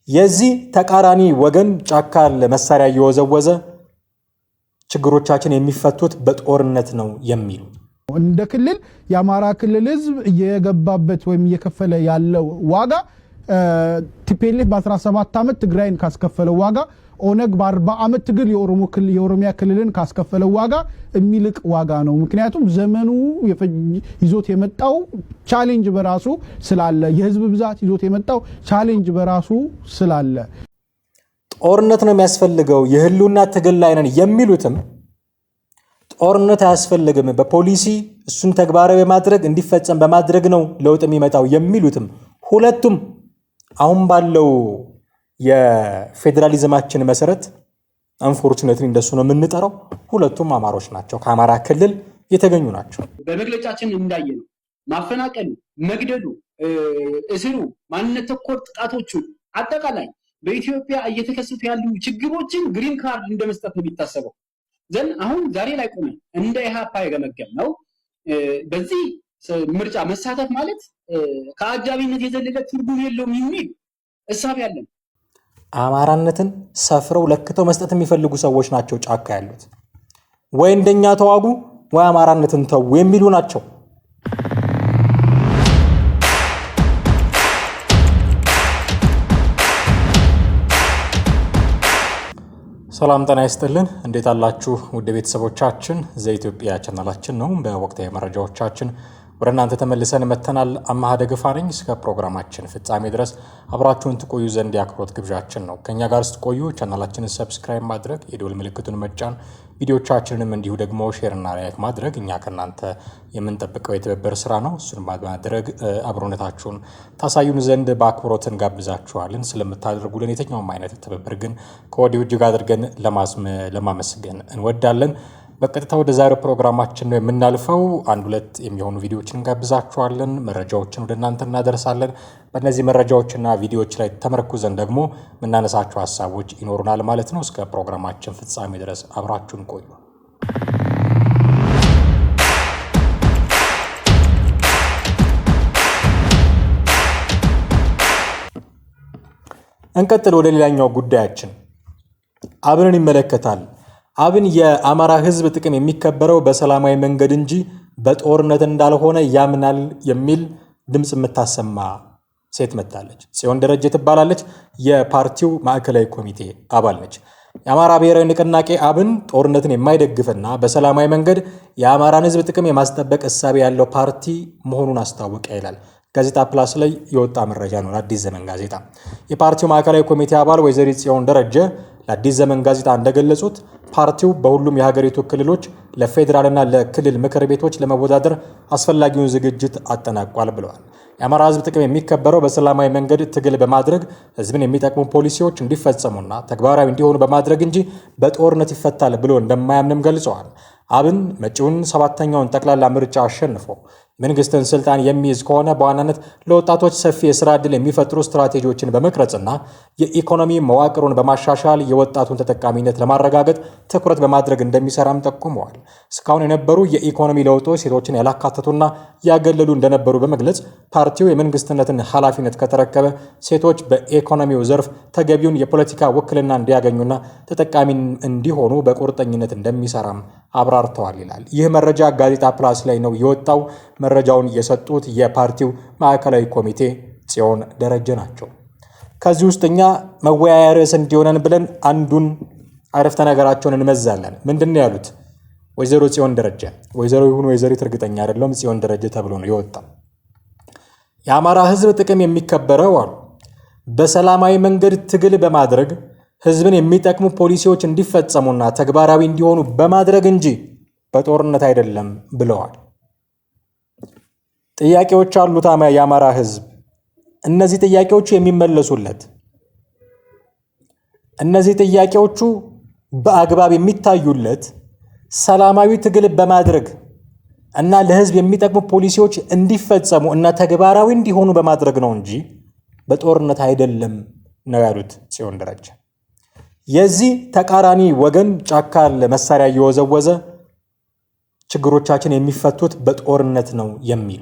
የዚህ ተቃራኒ ወገን ጫካ ለመሳሪያ እየወዘወዘ ችግሮቻችን የሚፈቱት በጦርነት ነው የሚሉ እንደ ክልል የአማራ ክልል ህዝብ እየገባበት ወይም እየከፈለ ያለው ዋጋ ቲፒኤልኤፍ በ17 ዓመት ትግራይን ካስከፈለው ዋጋ ኦነግ በ40 ዓመት ትግል የኦሮሚያ ክልልን ካስከፈለው ዋጋ የሚልቅ ዋጋ ነው። ምክንያቱም ዘመኑ ይዞት የመጣው ቻሌንጅ በራሱ ስላለ የህዝብ ብዛት ይዞት የመጣው ቻሌንጅ በራሱ ስላለ ጦርነት ነው የሚያስፈልገው የህልውና ትግል ላይ ነን የሚሉትም ጦርነት አያስፈልግም በፖሊሲ እሱን ተግባራዊ በማድረግ እንዲፈጸም በማድረግ ነው ለውጥ የሚመጣው የሚሉትም ሁለቱም አሁን ባለው የፌደራሊዝማችን መሰረት አንፎርቹኔትሊ እንደሱ ነው የምንጠራው ሁለቱም አማሮች ናቸው ከአማራ ክልል የተገኙ ናቸው። በመግለጫችን እንዳየነው ማፈናቀሉ፣ መግደሉ፣ እስሩ፣ ማንነት ተኮር ጥቃቶቹ አጠቃላይ በኢትዮጵያ እየተከሰቱ ያሉ ችግሮችን ግሪን ካርድ እንደመስጠት ነው የሚታሰበው። ዘን አሁን ዛሬ ላይ ቆመን እንደ ኢሃፓ የገመገም ነው በዚህ ምርጫ መሳተፍ ማለት ከአጃቢነት የዘለለ ትርጉም የለውም የሚል እሳቤ ያለን አማራነትን ሰፍረው ለክተው መስጠት የሚፈልጉ ሰዎች ናቸው ጫካ ያሉት። ወይ እንደኛ ተዋጉ ወይ አማራነትን ተው የሚሉ ናቸው። ሰላም ጤና ይስጥልን። እንዴት አላችሁ ውድ ቤተሰቦቻችን? ዘኢትዮጵያ ቻናላችን ነው። በወቅታዊ መረጃዎቻችን ወደ እናንተ ተመልሰን መተናል። አማሃ ደግፋ ነኝ። እስከ ፕሮግራማችን ፍጻሜ ድረስ አብራችሁን ትቆዩ ዘንድ የአክብሮት ግብዣችን ነው። ከኛ ጋር ስትቆዩ ቻናላችንን ሰብስክራይብ ማድረግ፣ የደወል ምልክቱን መጫን፣ ቪዲዮቻችንንም እንዲሁ ደግሞ ሼር እና ላይክ ማድረግ እኛ ከናንተ የምንጠብቀው የትብብር ስራ ነው። እሱን ማድረግ አብሮነታችሁን ታሳዩን ዘንድ በአክብሮት እንጋብዛችኋለን። ስለምታደርጉልን የትኛውም አይነት ትብብር ግን ከወዲሁ እጅግ አድርገን ለማመስገን እንወዳለን። በቀጥታ ወደ ዛሬው ፕሮግራማችን ነው የምናልፈው። አንድ ሁለት የሚሆኑ ቪዲዮዎችን እንጋብዛችኋለን። መረጃዎችን ወደ እናንተ እናደርሳለን። በእነዚህ መረጃዎችና ቪዲዮዎች ላይ ተመርኩዘን ደግሞ የምናነሳቸው ሀሳቦች ይኖሩናል ማለት ነው። እስከ ፕሮግራማችን ፍጻሜ ድረስ አብራችሁን ቆዩ። እንቀጥል ወደ ሌላኛው ጉዳያችን አብንን ይመለከታል። አብን የአማራ ህዝብ ጥቅም የሚከበረው በሰላማዊ መንገድ እንጂ በጦርነት እንዳልሆነ ያምናል የሚል ድምጽ የምታሰማ ሴት መጣለች። ጽዮን ደረጀ ትባላለች። የፓርቲው ማዕከላዊ ኮሚቴ አባል ነች። የአማራ ብሔራዊ ንቅናቄ አብን ጦርነትን የማይደግፍና በሰላማዊ መንገድ የአማራን ህዝብ ጥቅም የማስጠበቅ እሳቤ ያለው ፓርቲ መሆኑን አስታወቀ ይላል ጋዜጣ ፕላስ ላይ የወጣ መረጃ ነው። አዲስ ዘመን ጋዜጣ የፓርቲው ማዕከላዊ ኮሚቴ አባል ወይዘሪት ጽዮን ደረጀ ለአዲስ ዘመን ጋዜጣ እንደገለጹት ፓርቲው በሁሉም የሀገሪቱ ክልሎች ለፌዴራልና ለክልል ምክር ቤቶች ለመወዳደር አስፈላጊውን ዝግጅት አጠናቋል ብለዋል። የአማራ ህዝብ ጥቅም የሚከበረው በሰላማዊ መንገድ ትግል በማድረግ ህዝብን የሚጠቅሙ ፖሊሲዎች እንዲፈጸሙና ተግባራዊ እንዲሆኑ በማድረግ እንጂ በጦርነት ይፈታል ብሎ እንደማያምንም ገልጸዋል። አብን መጪውን 7ኛውን ጠቅላላ ምርጫ አሸንፎ መንግስትን ስልጣን የሚይዝ ከሆነ በዋናነት ለወጣቶች ሰፊ የስራ ዕድል የሚፈጥሩ ስትራቴጂዎችን በመቅረጽና የኢኮኖሚ መዋቅሩን በማሻሻል የወጣቱን ተጠቃሚነት ለማረጋገጥ ትኩረት በማድረግ እንደሚሰራም ጠቁመዋል። እስካሁን የነበሩ የኢኮኖሚ ለውጦች ሴቶችን ያላካተቱና ያገለሉ እንደነበሩ በመግለጽ ፓርቲው የመንግስትነትን ኃላፊነት ከተረከበ ሴቶች በኢኮኖሚው ዘርፍ ተገቢውን የፖለቲካ ውክልና እንዲያገኙና ተጠቃሚ እንዲሆኑ በቁርጠኝነት እንደሚሰራም አብራርተዋል ይላል። ይህ መረጃ ጋዜጣ ፕላስ ላይ ነው የወጣው። መረጃውን የሰጡት የፓርቲው ማዕከላዊ ኮሚቴ ጽዮን ደረጀ ናቸው። ከዚህ ውስጥ እኛ መወያያ ርዕስ እንዲሆነን ብለን አንዱን አረፍተ ነገራቸውን እንመዛለን። ምንድነው ያሉት? ወይዘሮ ጽዮን ደረጀ ወይዘሮ ይሁን ወይዘሪት እርግጠኛ አይደለም፣ ጽዮን ደረጀ ተብሎ ነው የወጣው። የአማራ ህዝብ ጥቅም የሚከበረው አሉ በሰላማዊ መንገድ ትግል በማድረግ ህዝብን የሚጠቅሙ ፖሊሲዎች እንዲፈጸሙና ተግባራዊ እንዲሆኑ በማድረግ እንጂ በጦርነት አይደለም ብለዋል። ጥያቄዎች አሉት የአማራ ህዝብ። እነዚህ ጥያቄዎቹ የሚመለሱለት እነዚህ ጥያቄዎቹ በአግባብ የሚታዩለት ሰላማዊ ትግል በማድረግ እና ለህዝብ የሚጠቅሙ ፖሊሲዎች እንዲፈጸሙ እና ተግባራዊ እንዲሆኑ በማድረግ ነው እንጂ በጦርነት አይደለም ነው ያሉት ጽዮን ደረጀ። የዚህ ተቃራኒ ወገን ጫካ ለመሳሪያ እየወዘወዘ ችግሮቻችን የሚፈቱት በጦርነት ነው የሚሉ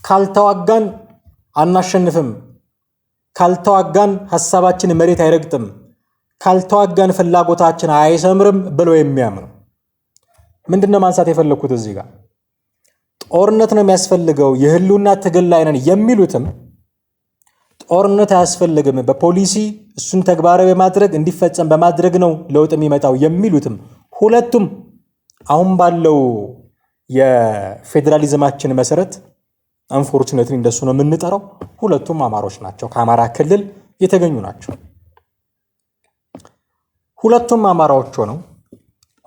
ካልተዋጋን አናሸንፍም፣ ካልተዋጋን ሐሳባችን መሬት አይረግጥም፣ ካልተዋጋን ፍላጎታችን አይሰምርም ብለው የሚያምኑ ምንድነው ማንሳት የፈለኩት እዚህ ጋር ጦርነት ነው የሚያስፈልገው የህልውና ትግል ላይ ነን የሚሉትም ጦርነት አያስፈልግም በፖሊሲ እሱን ተግባራዊ በማድረግ እንዲፈጸም በማድረግ ነው ለውጥ የሚመጣው የሚሉትም ሁለቱም አሁን ባለው የፌደራሊዝማችን መሰረት አንፎርቹኔትሊ እንደሱ ነው የምንጠራው ሁለቱም አማሮች ናቸው ከአማራ ክልል የተገኙ ናቸው ሁለቱም አማራዎች ነው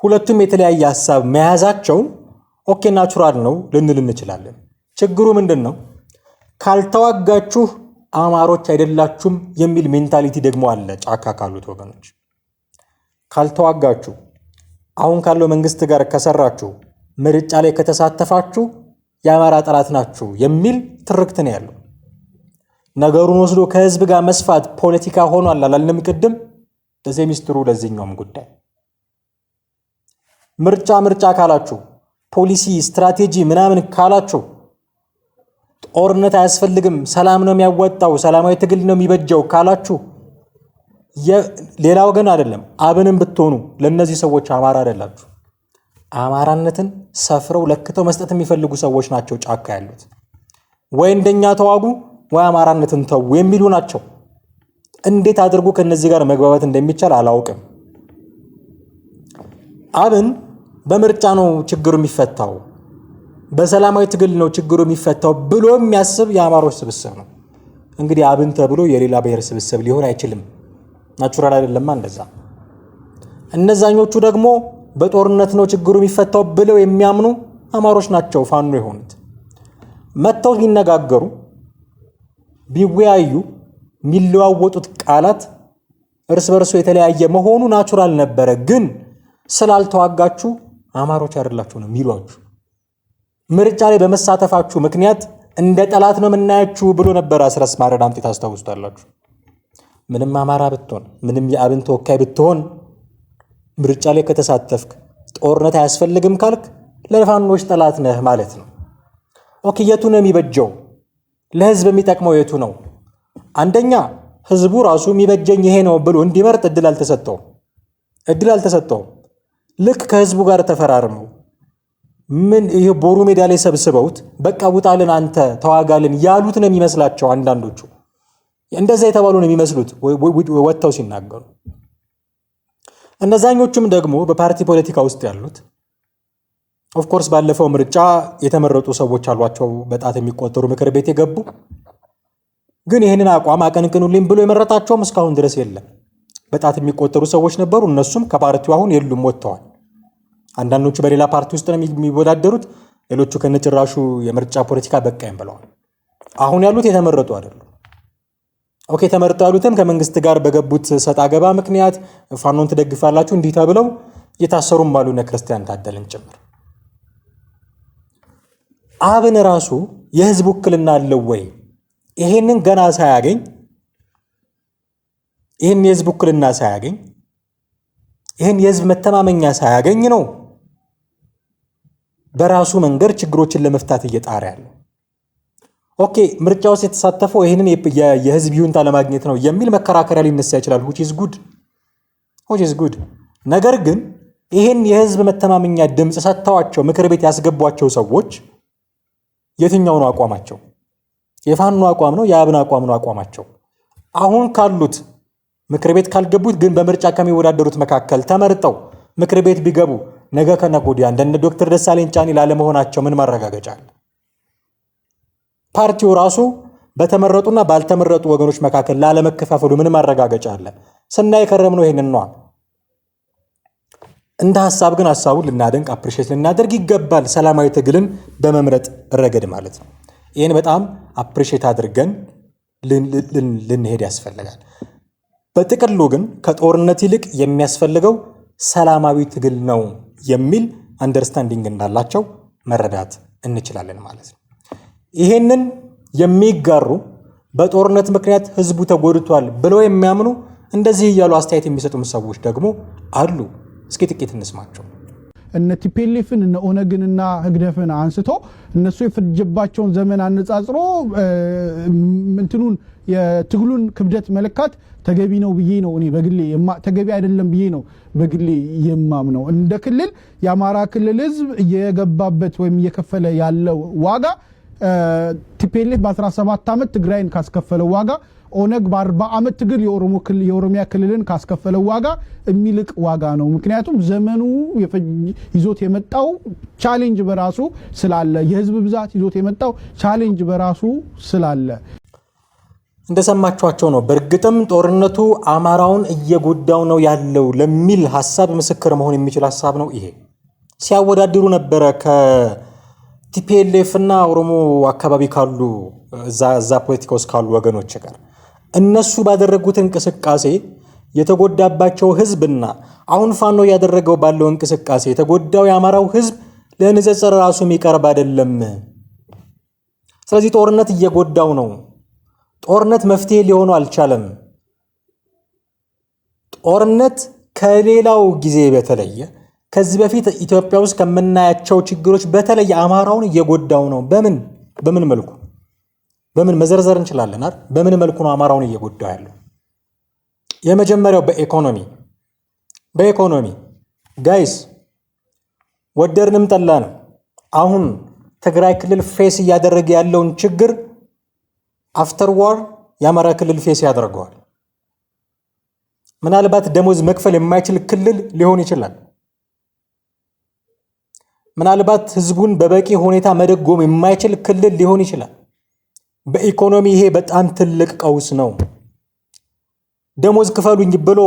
ሁለቱም የተለያየ ሐሳብ መያዛቸው ኦኬ ናቹራል ነው ልንል እንችላለን ችግሩ ምንድነው ካልተዋጋችሁ አማሮች አይደላችሁም የሚል ሜንታሊቲ ደግሞ አለ ጫካ ካሉት ወገኖች ካልተዋጋችሁ አሁን ካለው መንግስት ጋር ከሰራችሁ ምርጫ ላይ ከተሳተፋችሁ የአማራ ጠላት ናችሁ የሚል ትርክት ነው ያለው ነገሩን ወስዶ ከህዝብ ጋር መስፋት ፖለቲካ ሆኗል አላልንም ቅድም ለዚህ ሚስጥሩ ለዚህኛውም ጉዳይ ምርጫ ካላችሁ ፖሊሲ ስትራቴጂ ምናምን ካላችሁ ጦርነት አያስፈልግም ሰላም ነው የሚያወጣው ሰላማዊ ትግል ነው የሚበጀው ካላችሁ ሌላው ግን አይደለም አብንም ብትሆኑ ለነዚህ ሰዎች አማራ አይደላችሁ አማራነትን ሰፍረው ለክተው መስጠት የሚፈልጉ ሰዎች ናቸው ጫካ ያሉት ወይ እንደኛ ተዋጉ ወይ አማራነትን ተው የሚሉ ናቸው እንዴት አድርጎ ከነዚህ ጋር መግባባት እንደሚቻል አላውቅም አብን በምርጫ ነው ችግሩ የሚፈታው በሰላማዊ ትግል ነው ችግሩ የሚፈታው ብሎ የሚያስብ የአማሮች ስብስብ ነው እንግዲህ አብን ተብሎ የሌላ ብሔር ስብስብ ሊሆን አይችልም ናቹራል አይደለም እንደዛ እነዛኞቹ ደግሞ በጦርነት ነው ችግሩ የሚፈታው ብለው የሚያምኑ አማሮች ናቸው ፋኖ የሆኑት መተው ቢነጋገሩ ቢወያዩ ሚለዋወጡት ቃላት እርስ በርሱ የተለያየ መሆኑ ናቹራል ነበረ ግን ስላልተዋጋችሁ አማሮች አይደላችሁ ነው የሚሏችሁ ምርጫ ላይ በመሳተፋችሁ ምክንያት እንደ ጠላት ነው የምናያችሁ ብሎ ነበር አስረስ ማረድ አምጥታ ታስታውሱታላችሁ ምንም አማራ ብትሆን ምንም የአብን ተወካይ ብትሆን ምርጫ ላይ ከተሳተፍክ ጦርነት አያስፈልግም ካልክ ለፋኖች ጠላት ነህ ማለት ነው ኦኬ የቱ ነው የሚበጀው ለህዝብ የሚጠቅመው የቱ ነው አንደኛ ህዝቡ ራሱ የሚበጀኝ ይሄ ነው ብሎ እንዲመርጥ እድል አልተሰጠው ልክ ከህዝቡ ጋር ተፈራርመው ምን ይሄ ቦሩ ሜዳ ላይ ሰብስበውት በቃ ውጣልን አንተ ተዋጋልን ያሉት ነው የሚመስላቸው አንዳንዶቹ እንደዛ የተባሉ ነው የሚመስሉት ወጥተው ሲናገሩ እነዛኞቹም ደግሞ በፓርቲ ፖለቲካ ውስጥ ያሉት ኦፍ ኮርስ ባለፈው ምርጫ የተመረጡ ሰዎች አሏቸው በጣት የሚቆጠሩ ምክር ቤት የገቡ ግን ይሄንን አቋም አቀንቅኑልኝ ብሎ የመረጣቸውም እስካሁን ድረስ የለም በጣት የሚቆጠሩ ሰዎች ነበሩ እነሱም ከፓርቲው አሁን የሉም ወጥተዋል አንዳንዶቹ በሌላ ፓርቲ ውስጥ ነው የሚወዳደሩት ሌሎቹ ከነጭራሹ የምርጫ ፖለቲካ በቃኝ ብለዋል አሁን ያሉት የተመረጡ አይደሉም ኦኬ ተመርጠው ያሉትም ከመንግስት ጋር በገቡት ሰጣ ገባ ምክንያት ፋኖን ትደግፋላችሁ እንዲህ ተብለው የታሰሩም ባሉና ክርስቲያን ታደልን ጭምር አብን ራሱ የህዝብ ውክልና አለው ወይ ይሄንን ገና ሳያገኝ ይሄን የህዝብ ውክልና ሳያገኝ ይሄን የህዝብ መተማመኛ ሳያገኝ ነው በራሱ መንገድ ችግሮችን ለመፍታት እየጣረ ያለው ኦኬ ምርጫው የተሳተፈው ይሄንን የህዝብ ይሁንታ ለማግኘት ነው የሚል መከራከሪያ ሊነሳ ይችላል which is good ነገር ግን ይሄን የህዝብ መተማመኛ ድምጽ ሰጥተዋቸው ምክር ቤት ያስገቧቸው ሰዎች የትኛው ነው አቋማቸው የፋኖ አቋም ነው የአብን አቋም ነው አቋማቸው አሁን ካሉት ምክር ቤት ካልገቡት ግን በምርጫ ከሚወዳደሩት መካከል ተመርጠው ምክር ቤት ቢገቡ ነገ ከነጎዲያ እንደ ዶክተር ደሳለኝ ጫኔ ላለመሆናቸው ምን ማረጋገጫ አለ ፓርቲው ራሱ በተመረጡና ባልተመረጡ ወገኖች መካከል ላለመከፋፈሉ ምን ማረጋገጫ አለ ስናይ ከረምነው ይሄንን ነው እንደ ሐሳብ ግን ሐሳቡን ልናደንቅ አፕሪሺየት ልናደርግ ይገባል ሰላማዊ ትግልን በመምረጥ ረገድ ማለት ነው ይሄን በጣም አፕሪሺየት አድርገን ልንሄድ ያስፈልጋል በጥቅሉ ግን ከጦርነት ይልቅ የሚያስፈልገው ሰላማዊ ትግል ነው የሚል አንደርስታንዲንግ እንዳላቸው መረዳት እንችላለን ማለት ነው ይሄንን የሚጋሩ በጦርነት ምክንያት ህዝቡ ተጎድቷል ብለው የሚያምኑ እንደዚህ ያሉ አስተያየት የሚሰጡ ሰዎች ደግሞ አሉ እስኪ ጥቂት እንስማቸው እነ ቲፒኤልኤፍን እነ ኦነግንና ህግደፍን አንስቶ እነሱ የፈጀባቸውን ዘመን አነጻጽሮ እንትኑን የትግሉን ክብደት መለካት ተገቢ ነው ብዬ ነው እኔ በግሌ ተገቢ አይደለም ብዬ ነው በግሌ የማምነው። እንደ ክልል የአማራ ክልል ህዝብ እየገባበት ወይም እየከፈለ ያለው ዋጋ ቲፒኤልኤፍ በ17 ዓመት ትግራይን ካስከፈለው ዋጋ ኦነግ በ40 ዓመት ትግል የኦሮሚያ ክልልን ካስከፈለው ዋጋ የሚልቅ ዋጋ ነው። ምክንያቱም ዘመኑ ይዞት የመጣው ቻሌንጅ በራሱ ስላለ የህዝብ ብዛት ይዞት የመጣው ቻሌንጅ በራሱ ስላለ እንደሰማችኋቸው ነው። በእርግጥም ጦርነቱ አማራውን እየጎዳው ነው ያለው ለሚል ሐሳብ ምስክር መሆን የሚችል ሐሳብ ነው። ይሄ ሲያወዳድሩ ነበረ ከቲፒኤልኤፍ እና ኦሮሞ አካባቢ ካሉ እዛ ፖለቲካ ውስጥ ካሉ ወገኖች ጋር እነሱ ባደረጉት እንቅስቃሴ የተጎዳባቸው ህዝብና አሁን ፋኖ ያደረገው ባለው እንቅስቃሴ የተጎዳው የአማራው ህዝብ ለንጽጽር ራሱ የሚቀርብ አይደለም። ስለዚህ ጦርነት እየጎዳው ነው። ጦርነት መፍትሄ ሊሆን አልቻለም። ጦርነት ከሌላው ጊዜ በተለየ ከዚህ በፊት ኢትዮጵያ ውስጥ ከምናያቸው ችግሮች በተለየ አማራውን እየጎዳው ነው። በምን መልኩ በምን መዘርዘር እንችላለን አይደል? በምን መልኩ ነው አማራውን እየጎዳው ያለው? የመጀመሪያው በኢኮኖሚ ጋይስ ወደድንም ጠላን አሁን ትግራይ ክልል ፌስ እያደረገ ያለውን ችግር አፍተር ዋር የአማራ ክልል ፌስ ያደርገዋል። ምናልባት ደሞዝ መክፈል የማይችል ክልል ሊሆን ይችላል። ምናልባት ህዝቡን በበቂ ሁኔታ መደጎም የማይችል ክልል ሊሆን ይችላል። በኢኮኖሚ ይሄ በጣም ትልቅ ቀውስ ነው። ደሞዝ ክፈሉኝ ብሎ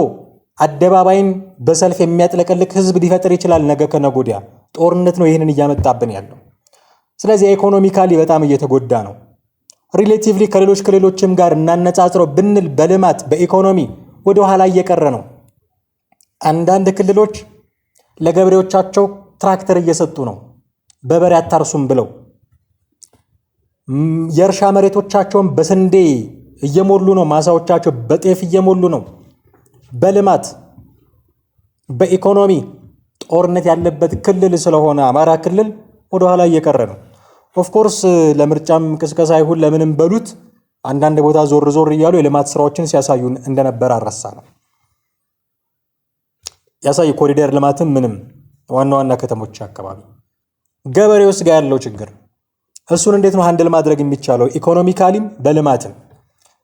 አደባባይን በሰልፍ የሚያጥለቀልቅ ህዝብ ሊፈጥር ይችላል ነገ ከነገ ወዲያ። ጦርነት ነው ይሄንን እያመጣብን ያለው። ስለዚህ ኢኮኖሚካሊ በጣም እየተጎዳ ነው። ሪሌቲቭሊ ከሌሎች ክልሎችም ጋር እናነጻጽረው ብንል በልማት በኢኮኖሚ ወደ ኋላ እየቀረ ነው። አንዳንድ ክልሎች ለገበሬዎቻቸው ትራክተር እየሰጡ ነው፣ በበሬ አታርሱም ብለው የእርሻ መሬቶቻቸውን በስንዴ እየሞሉ ነው፣ ማሳዎቻቸው በጤፍ እየሞሉ ነው። በልማት በኢኮኖሚ ጦርነት ያለበት ክልል ስለሆነ አማራ ክልል ወደ ኋላ እየቀረ ነው። ኦፍ ኮርስ ለምርጫም ቅስቀሳ ይሁን ለምንም በሉት አንዳንድ ቦታ ዞር ዞር እያሉ የልማት ስራዎችን ሲያሳዩን እንደነበር አረሳ ነው ያሳይ ኮሪደር ልማትም ምንም ዋና ከተሞች አካባቢ ገበሬውስ ጋር ያለው ችግር እሱን እንዴት ነው ሃንድል ማድረግ የሚቻለው ኢኮኖሚካሊም በልማትም?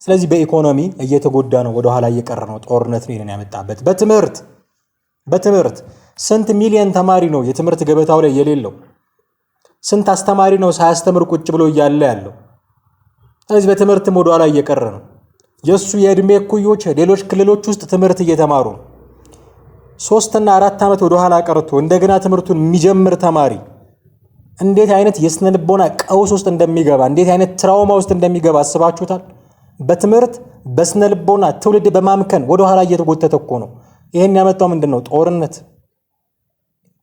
ስለዚህ በኢኮኖሚ እየተጎዳ ነው፣ ወደ ኋላ እየቀረ ነው። ጦርነት ነው ይሄንን ያመጣበት። በትምህርት ስንት ሚሊዮን ተማሪ ነው የትምህርት ገበታው ላይ የሌለው? ስንት አስተማሪ ነው ሳያስተምር ቁጭ ብሎ እያለ ያለው? ስለዚህ በትምህርትም ወደ ኋላ እየቀረ ነው። የሱ የእድሜ እኩዮች ሌሎች ክልሎች ውስጥ ትምህርት እየተማሩ 3 እና 4 ዓመት ወደ ኋላ ቀርቶ እንደገና ትምህርቱን የሚጀምር ተማሪ እንዴት አይነት የስነልቦና ቀውስ ውስጥ እንደሚገባ እንዴት አይነት ትራውማ ውስጥ እንደሚገባ አስባችሁታል? በትምህርት በስነልቦና ትውልድ በማምከን ወደ ኋላ እየተጎተተ እኮ ነው። ይሄን ያመጣው ምንድነው? ጦርነት።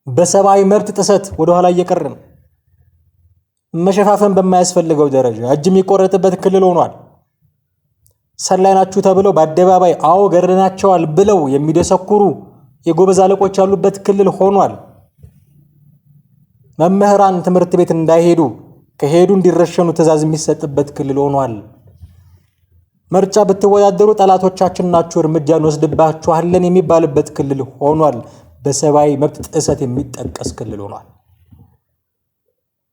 በሰብአዊ መብት ጥሰት ወደ ኋላ እየቀረ ነው። መሸፋፈን በማያስፈልገው ደረጃ እጅ የሚቆረጥበት ክልል ሆኗል። ሰላይ ናችሁ ተብለው በአደባባይ አዎ ገረናቸዋል ብለው የሚደሰኩሩ የጎበዝ አለቆች ያሉበት ክልል ሆኗል። መምህራን ትምህርት ቤት እንዳይሄዱ ከሄዱ እንዲረሸኑ ትዕዛዝ የሚሰጥበት ክልል ሆኗል። ምርጫ ብትወዳደሩ ጠላቶቻችን ናችሁ እርምጃ እንወስድባችኋለን የሚባልበት ክልል ሆኗል። በሰብአዊ መብት ጥሰት የሚጠቀስ ክልል ሆኗል።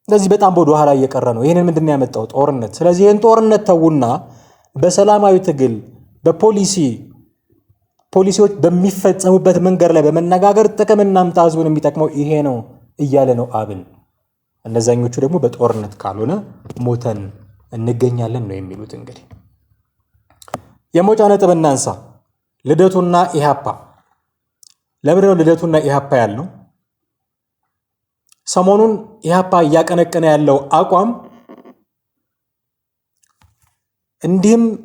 ስለዚህ በጣም ወደ ኋላ እየቀረ ነው። ይሄንን ምንድነው ያመጣው? ጦርነት። ስለዚህ ይሄን ጦርነት ተውና በሰላማዊ ትግል ፖሊሲዎች በሚፈጸሙበት መንገድ ላይ በመነጋገር ጥቅም እናምጣ፣ ህዝቡን የሚጠቅመው ይሄ ነው እያለ ነው አብን። እነዛኞቹ ደግሞ በጦርነት ካልሆነ ሞተን እንገኛለን ነው የሚሉት። እንግዲህ የሞጫ ነጥብ እናንሳ። ልደቱና ኢሃፓ። ለምን ነው ልደቱና ኢሃፓ ያለው? ሰሞኑን ኢሃፓ እያቀነቀነ ያለው አቋም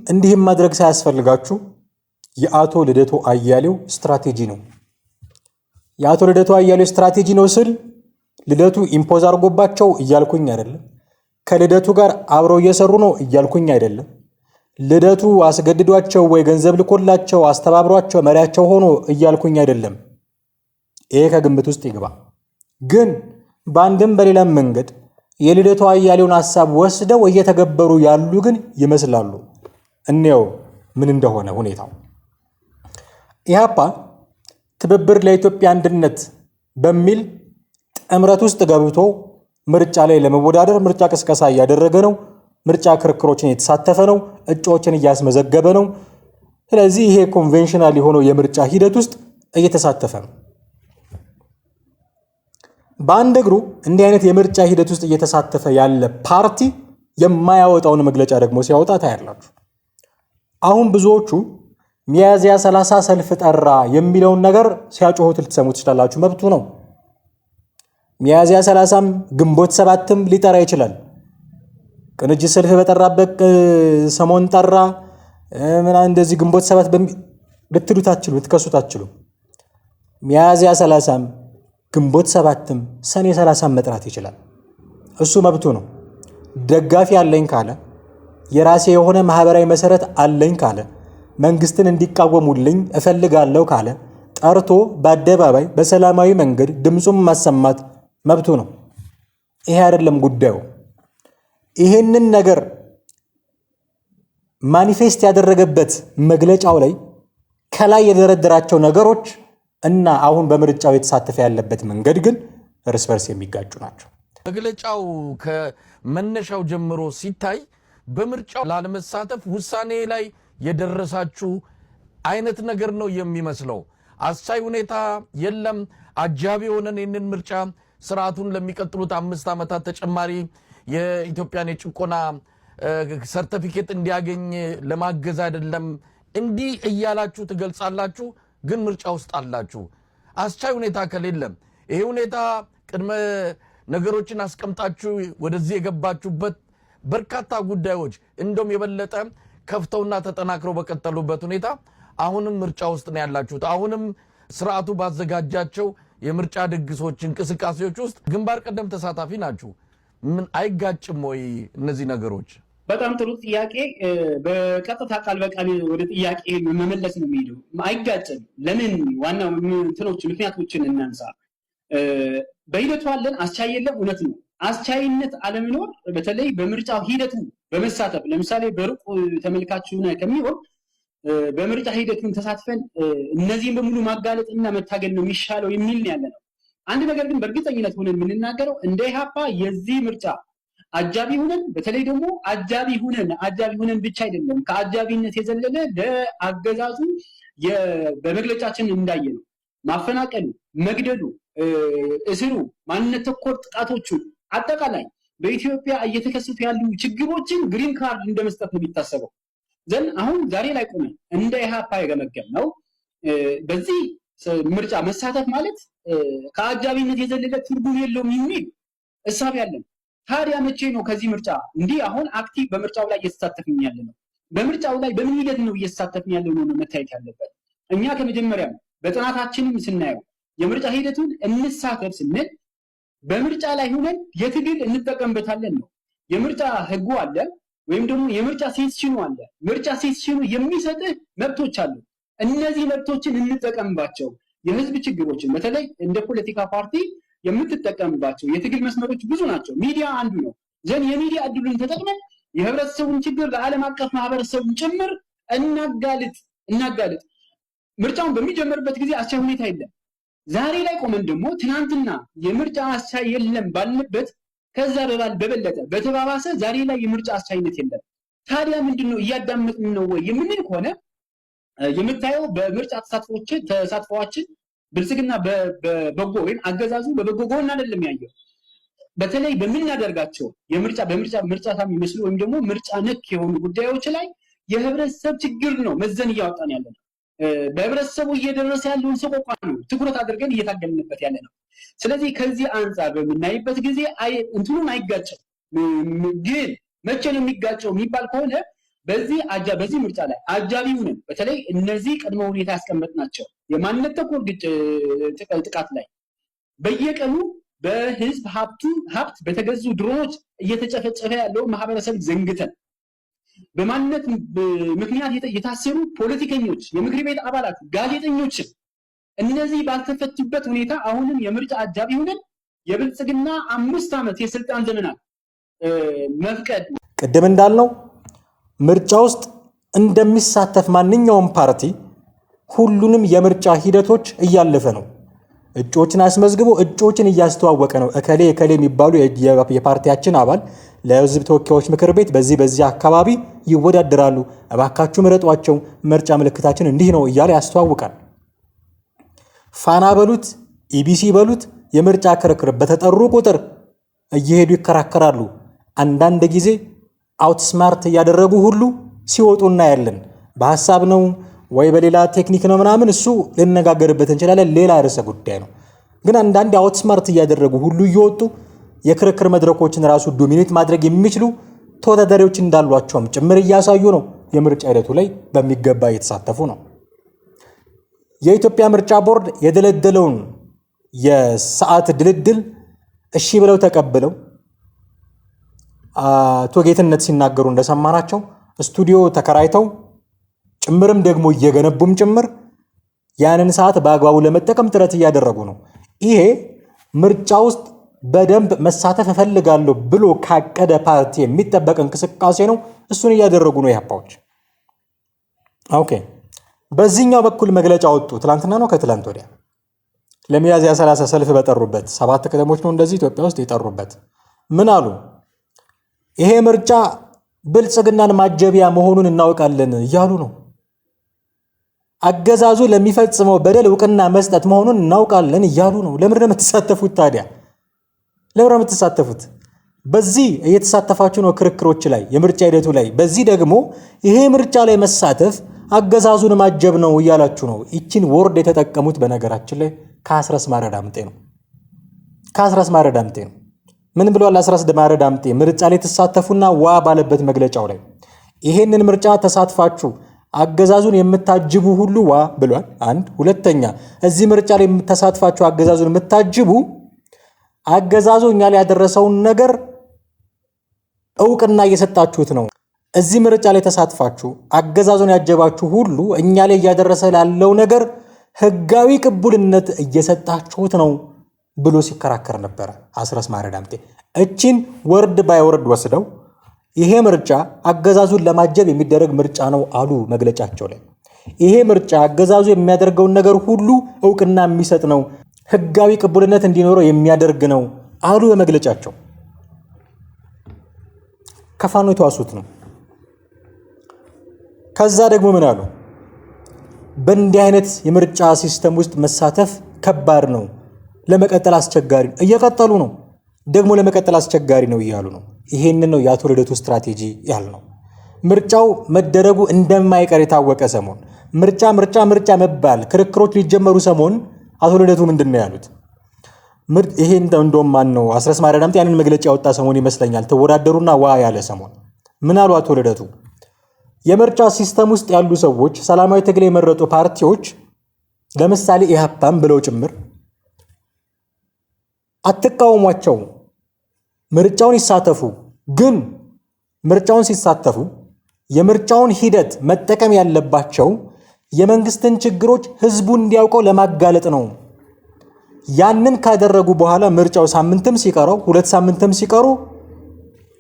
እንዲህም ማድረግ ሳያስፈልጋችሁ የአቶ ልደቱ አያሌው ስትራቴጂ ነው። የአቶ ልደቱ አያሌው ስትራቴጂ ነው ስል ልደቱ ኢምፖዝ አድርጎባቸው እያልኩኝ አይደለም። ከልደቱ ጋር አብረው እየሰሩ ነው እያልኩኝ አይደለም። ልደቱ አስገድዷቸው ወይ ገንዘብ ልኮላቸው አስተባብሯቸው መሪያቸው ሆኖ እያልኩኝ አይደለም። ይሄ ከግምት ውስጥ ይግባ። ግን በአንድም በሌላም መንገድ የልደቱ አያሌውን ሐሳብ ወስደው እየተገበሩ ያሉ ግን ይመስላሉ። እንየው ምን እንደሆነ ሁኔታው። ኢህአፓ ትብብር ለኢትዮጵያ አንድነት በሚል ጥምረት ውስጥ ገብቶ ምርጫ ላይ ለመወዳደር ምርጫ ቅስቀሳ እያደረገ ነው። ምርጫ ክርክሮችን የተሳተፈ ነው። እጩዎችን እያስመዘገበ ነው። ስለዚህ ይሄ ኮንቬንሽናል የሆነው የምርጫ ሂደት ውስጥ እየተሳተፈ ነው። በአንድ እግሩ እንዲህ አይነት የምርጫ ሂደት ውስጥ እየተሳተፈ ያለ ፓርቲ የማያወጣውን መግለጫ ደግሞ ሲያወጣ ታያላችሁ። አሁን ብዙዎቹ ሚያዝያ 30 ሰልፍ ጠራ የሚለውን ነገር ሲያጮሁት ልትሰሙ ትችላላችሁ። መብቱ ነው። ሚያዝያ 30ም ግንቦት 7ም ሊጠራ ይችላል። ቅንጅት ሰልፍ በጠራበት ሰሞን ጠራ እንደዚህ ግንቦት 7 ልትሉት አትችሉ፣ ልትከሱት አትችሉ። ሚያዝያ 30ም ግንቦት 7ም ሰኔ 30ም መጥራት ይችላል። እሱ መብቱ ነው። ደጋፊ አለኝ ካለ፣ የራሴ የሆነ ማህበራዊ መሰረት አለኝ ካለ፣ መንግስትን እንዲቃወሙልኝ እፈልጋለሁ ካለ ጠርቶ በአደባባይ በሰላማዊ መንገድ ድምፁን ማሰማት መብቱ ነው። ይሄ አይደለም ጉዳዩ። ይሄንን ነገር ማኒፌስት ያደረገበት መግለጫው ላይ ከላይ የደረደራቸው ነገሮች እና አሁን በምርጫው የተሳተፈ ያለበት መንገድ ግን እርስ በርስ የሚጋጩ ናቸው። መግለጫው ከመነሻው ጀምሮ ሲታይ በምርጫው ላለመሳተፍ ውሳኔ ላይ የደረሳችሁ አይነት ነገር ነው የሚመስለው። አሳይ ሁኔታ የለም። አጃቢ ሆነን ይህንን ምርጫ ስርዓቱን ለሚቀጥሉት 5 ዓመታት ተጨማሪ የኢትዮጵያን የጭቆና ሰርቲፊኬት እንዲያገኝ ለማገዝ አይደለም እንዲህ እያላችሁ ትገልጻላችሁ። ግን ምርጫ ውስጥ አላችሁ። አስቻይ ሁኔታ ከሌለም ይሄ ሁኔታ ቅድመ ነገሮችን አስቀምጣችሁ ወደዚህ የገባችሁበት በርካታ ጉዳዮች እንደም የበለጠ ከፍተውና ተጠናክረው በቀጠሉበት ሁኔታ አሁንም ምርጫ ውስጥ ነው ያላችሁት። አሁንም ስርዓቱ ባዘጋጃቸው የምርጫ ድግሶች እንቅስቃሴዎች ውስጥ ግንባር ቀደም ተሳታፊ ናችሁ። ምን አይጋጭም ወይ እነዚህ ነገሮች? በጣም ጥሩ ጥያቄ። በቀጥታ ቃል በቃል ወደ ጥያቄ መመለስ ነው የሚሄደው። አይጋጭም። ለምን? ዋናው ምክንያቶችን እናንሳ። በሂደቱ አለን፣ አስቻይ የለም። እውነት ነው። አስቻይነት አለመኖር በተለይ በምርጫው ሂደቱ በመሳተፍ ለምሳሌ በሩቅ ተመልካቹና ከሚሆን በምርጫ ሂደቱን ተሳትፈን እነዚህን በሙሉ ማጋለጥና መታገል ነው የሚሻለው የሚል ነው ያለነው። አንድ ነገር ግን በእርግጠኝነት ሆነን የምንናገረው እንደ ኢህአፓ የዚህ ምርጫ አጃቢ ሆነን በተለይ ደግሞ አጃቢ ሆነን ብቻ አይደለም፣ ከአጃቢነት የዘለለ ለአገዛዙ በመግለጫችን እንዳየነው ማፈናቀሉ፣ መግደሉ፣ እስሩ፣ ማንነት ተኮር ጥቃቶቹ አጠቃላይ በኢትዮጵያ እየተከሰቱ ያሉ ችግሮችን ግሪን ካርድ እንደመስጠት ነው የሚታሰበው። ዘን አሁን ዛሬ ላይ ቆመን እንደ ኢህአፓ የገመገም ነው በዚህ ምርጫ መሳተፍ ማለት ከአጃቢነት የዘለለ ትርጉም የለውም የሚል እሳቤ ያለን። ታዲያ መቼ ነው ከዚህ ምርጫ እንዲህ አሁን አክቲቭ በምርጫው ላይ እየተሳተፍን ያለ ነው? በምርጫው ላይ በምን ሂደት ነው እየተሳተፍን ያለው ነው መታየት ያለበት። እኛ ከመጀመሪያው በጥናታችንም ስናየው የምርጫ ሂደቱን እንሳተፍ ስንል በምርጫ ላይ ሆነን የትግል እንጠቀምበታለን ነው። የምርጫ ህጉ አለ ወይም ደግሞ የምርጫ ሴንሲሽኑ አለ። ምርጫ ሴንሲሽኑ የሚሰጥህ መብቶች አሉ። እነዚህ መብቶችን እንጠቀምባቸው። የህዝብ ችግሮችን በተለይ እንደ ፖለቲካ ፓርቲ የምትጠቀምባቸው የትግል መስመሮች ብዙ ናቸው። ሚዲያ አንዱ ነው። ዘን የሚዲያ እድሉን ተጠቅመን የህብረተሰቡን ችግር ለዓለም አቀፍ ማህበረሰቡን ጭምር እናጋልጥ። ምርጫውን በሚጀምርበት ጊዜ አስቻይ ሁኔታ የለም። ዛሬ ላይ ቆመን ደግሞ ትናንትና የምርጫ አስቻይ የለም ባልንበት ከዛ በበለጠ በተባባሰ ዛሬ ላይ የምርጫ አስቻይነት የለም። ታዲያ ምንድነው እያዳመጥን ነው ወይ የምንል ከሆነ የምታየው በምርጫ ተሳትፎችን ብልጽግና በበጎ ወይም አገዛዙ በበጎ ጎን አይደለም ያየው። በተለይ በምናደርጋቸው ምርጫ ታም የሚመስሉ ወይም ደግሞ ምርጫ ነክ የሆኑ ጉዳዮች ላይ የህብረተሰብ ችግር ነው መዘን እያወጣን ያለ ነው። በህብረተሰቡ እየደረሰ ያለውን ሰቆቃ ነው ትኩረት አድርገን እየታገልንበት ያለ ነው። ስለዚህ ከዚህ አንፃር በምናይበት ጊዜ እንትኑን አይጋጭም። ግን መቼ ነው የሚጋጨው የሚባል ከሆነ በዚህ ምርጫ ላይ አጃቢ ሆነን በተለይ እነዚህ ቅድመ ሁኔታ ያስቀመጥናቸው የማንነት ተኮር ጥቃት ላይ በየቀኑ በህዝብ ሀብት በተገዙ ድሮኖች እየተጨፈጨፈ ያለው ማህበረሰብ ዘንግተን በማንነት ምክንያት የታሰሩ ፖለቲከኞች፣ የምክር ቤት አባላት፣ ጋዜጠኞችን እነዚህ ባልተፈቱበት ሁኔታ አሁንም የምርጫ አጃቢ ሆነን የብልጽግና 5 ዓመት የስልጣን ዘመናት መፍቀድ ቅድም እንዳልነው ምርጫ ውስጥ እንደሚሳተፍ ማንኛውም ፓርቲ ሁሉንም የምርጫ ሂደቶች እያለፈ ነው። እጩዎችን አስመዝግቦ እጩዎችን እያስተዋወቀ ነው። እከሌ የሚባሉ የፓርቲያችን አባል ለህዝብ ተወካዮች ምክር ቤት በዚህ አካባቢ ይወዳደራሉ፣ እባካችሁ ምረጧቸው፣ ምርጫ ምልክታችን እንዲህ ነው እያለ ያስተዋውቃል። ፋና በሉት ኢቢሲ በሉት የምርጫ ክርክር በተጠሩ ቁጥር እየሄዱ ይከራከራሉ። አንዳንድ ጊዜ አውትስማርት እያደረጉ ሁሉ ሲወጡ እናያለን። በሐሳብ ነው ወይ በሌላ ቴክኒክ ነው ምናምን፣ እሱ ልነጋገርበት እንችላለን፣ ሌላ ርዕሰ ጉዳይ ነው። ግን አንዳንድ አውትስማርት እያደረጉ ሁሉ እየወጡ የክርክር መድረኮችን ራሱ ዶሚኔት ማድረግ የሚችሉ ተወዳዳሪዎች እንዳሏቸውም ጭምር እያሳዩ ነው። የምርጫ ሂደቱ ላይ በሚገባ እየተሳተፉ ነው። የኢትዮጵያ ምርጫ ቦርድ የደለደለውን የሰዓት ድልድል እሺ ብለው ተቀብለው አቶ ጌትነት ሲናገሩ እንደሰማናቸው ስቱዲዮ ተከራይተው ጭምርም ደግሞ እየገነቡም ጭምር ያንን ሰዓት በአግባቡ ለመጠቀም ጥረት እያደረጉ ነው። ይሄ ምርጫ ውስጥ በደንብ መሳተፍ እፈልጋለሁ ብሎ ካቀደ ፓርቲ የሚጠበቅ እንቅስቃሴ ነው። እሱን እያደረጉ ነው ኢህአፓዎች። ኦኬ፣ በዚህኛው በኩል መግለጫ ወጡ። ትላንትና ነው ከትላንት ወዲያ ለሚያዝያ 30 ሰልፍ በጠሩበት 7 ከተሞች ነው እንደዚህ ኢትዮጵያ ውስጥ የጠሩበት። ምን አሉ? ይሄ ምርጫ ብልጽግናን ማጀቢያ መሆኑን እናውቃለን እያሉ ነው። አገዛዙ ለሚፈጽመው በደል እውቅና መስጠት መሆኑን እናውቃለን እያሉ ነው። ለምን ነው የምትሳተፉት ታዲያ? ለምን ነው የምትሳተፉት? በዚህ እየተሳተፋችሁ ነው ክርክሮች ላይ፣ የምርጫ ሂደቱ ላይ። በዚህ ደግሞ ይሄ ምርጫ ላይ መሳተፍ አገዛዙን ማጀብ ነው እያላችሁ ነው። ይችን ወርድ የተጠቀሙት በነገራችን ላይ ከአስረስ ማረ ዳምጤ ነው። ከአስረስ ማረ ዳምጤ ነው። ምን ብለዋል? አስረስ ማረ ዳምጤ ምርጫ ላይ ተሳተፉና ዋ ባለበት መግለጫው ላይ ይሄንን ምርጫ ተሳትፋችሁ አገዛዙን የምታጅቡ ሁሉ ዋ ብሏል። አንድ ሁለተኛ፣ እዚህ ምርጫ ላይ ተሳትፋችሁ አገዛዙን የምታጅቡ አገዛዙ እኛ ላይ ያደረሰውን ነገር እውቅና እየሰጣችሁት ነው። እዚህ ምርጫ ላይ ተሳትፋችሁ አገዛዙን ያጀባችሁ ሁሉ እኛ ላይ እያደረሰ ላለው ነገር ህጋዊ ቅቡልነት እየሰጣችሁት ነው ብሎ ሲከራከር ነበረ አስረስ ማረ ዳምጤ። እቺን ወርድ ባይ ወርድ ወስደው ይሄ ምርጫ አገዛዙን ለማጀብ የሚደረግ ምርጫ ነው አሉ መግለጫቸው ላይ። ይሄ ምርጫ አገዛዙ የሚያደርገውን ነገር ሁሉ እውቅና የሚሰጥ ነው፣ ህጋዊ ቅቡልነት እንዲኖረው የሚያደርግ ነው አሉ በመግለጫቸው። ከፋኖ የተዋሱት ነው። ከዛ ደግሞ ምን አሉ? በእንዲህ አይነት የምርጫ ሲስተም ውስጥ መሳተፍ ከባድ ነው፣ ለመቀጠል አስቸጋሪ ነው። እየቀጠሉ ነው ደግሞ ለመቀጠል አስቸጋሪ ነው እያሉ ነው። ይሄንን ነው የአቶ ልደቱ ስትራቴጂ ያልነው። ምርጫው መደረጉ እንደማይቀር የታወቀ ሰሞን ምርጫ መባል ክርክሮች ሊጀመሩ ሰሞን አቶ ልደቱ ምንድን ነው ያሉት? ይሄ እንደውም ማን ነው አስረስ ማረ ዳምጤ ያንን መግለጫ ያወጣ ሰሞን ይመስለኛል። ተወዳደሩና ዋ ያለ ሰሞን ምን አሉ አቶ ልደቱ? የምርጫ ሲስተም ውስጥ ያሉ ሰዎች ሰላማዊ ትግል የመረጡ ፓርቲዎች ለምሳሌ ኢህአፓም ብለው ጭምር አትቃወሟቸው፣ ምርጫውን ይሳተፉ። ግን ምርጫውን ሲሳተፉ የምርጫውን ሂደት መጠቀም ያለባቸው የመንግስትን ችግሮች ህዝቡ እንዲያውቀው ለማጋለጥ ነው። ያንን ካደረጉ በኋላ ምርጫው ሳምንትም ሲቀረው 2 ሳምንትም ሲቀሩ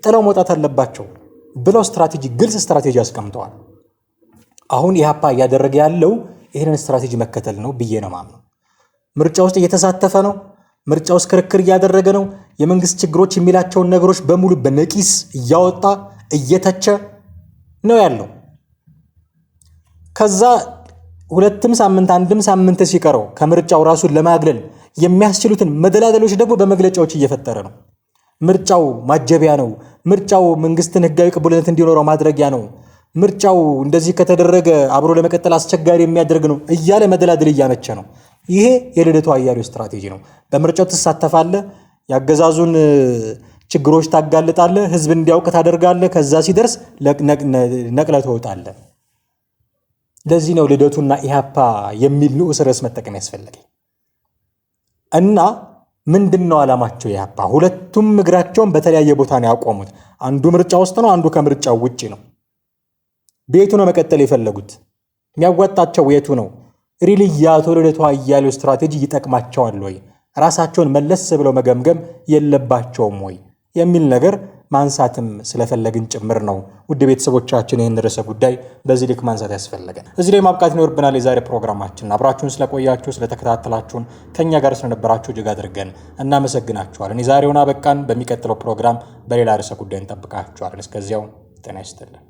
ጥለው መውጣት አለባቸው ብለው ግልጽ ስትራቴጂ አስቀምጠዋል። አሁን ኢህአፓ እያደረገ ያለው ይህንን ስትራቴጂ መከተል ነው ብዬ ነው የማምነው። ምርጫ ውስጥ እየተሳተፈ ነው። ምርጫ ውስጥ ክርክር እያደረገ ነው። የመንግስት ችግሮች የሚላቸውን ነገሮች በሙሉ በነቂስ እያወጣ እየተቸ ነው ያለው። ከዛ 2 ሳምንት 1 ሳምንት ሲቀረው ከምርጫው ራሱን ለማግለል የሚያስችሉትን መደላደሎች ደግሞ በመግለጫዎች እየፈጠረ ነው። ምርጫው ማጀቢያ ነው፣ ምርጫው መንግስትን ህጋዊ ቅቡልነት እንዲኖረው ማድረጊያ ነው፣ ምርጫው እንደዚህ ከተደረገ አብሮ ለመቀጠል አስቸጋሪ የሚያደርግ ነው እያለ መደላደል እያመቸ ነው። ይሄ የልደቱ አያሌው ስትራቴጂ ነው። በምርጫው ትሳተፋለህ፣ ያገዛዙን ችግሮች ታጋልጣለህ፣ ህዝብ እንዲያውቅ ታደርጋለህ፣ ከዛ ሲደርስ ነቅለህ ትወጣለህ። ለዚህ ነው ልደቱና ኢህአፓ የሚል ንዑስ ርዕስ መጠቀም ያስፈልጋል። እና ምንድን ነው ዓላማቸው? ኢህአፓ ሁለቱም እግራቸውን በተለያየ ቦታ ነው ያቆሙት። አንዱ ምርጫ ውስጥ ነው፣ አንዱ ከምርጫው ውጭ ነው። ቤቱ ነው መቀጠል የፈለጉት። የሚያዋጣቸው የቱ ነው? ሪሊ የአቶ ልደቱ አያሌው ስትራቴጂ ይጠቅማቸዋል ወይ? ራሳቸውን መለስ ብለው መገምገም የለባቸውም ወይ የሚል ነገር ማንሳትም ስለፈለግን ጭምር ነው። ውድ ቤተሰቦቻችን ይህን ርዕሰ ጉዳይ በዚህ ልክ ማንሳት ያስፈልገን። እዚህ ላይ ማብቃት ይኖርብናል። የዛሬ ፕሮግራማችን አብራችሁን ስለቆያችሁ ስለተከታተላችሁን ከኛ ጋር ስለነበራችሁ እጅግ አድርገን እናመሰግናችኋለን። የዛሬውን አበቃን። በሚቀጥለው ፕሮግራም በሌላ ርዕሰ ጉዳይ እንጠብቃችኋለን። እስከዚያው ጤና ይስጥልን።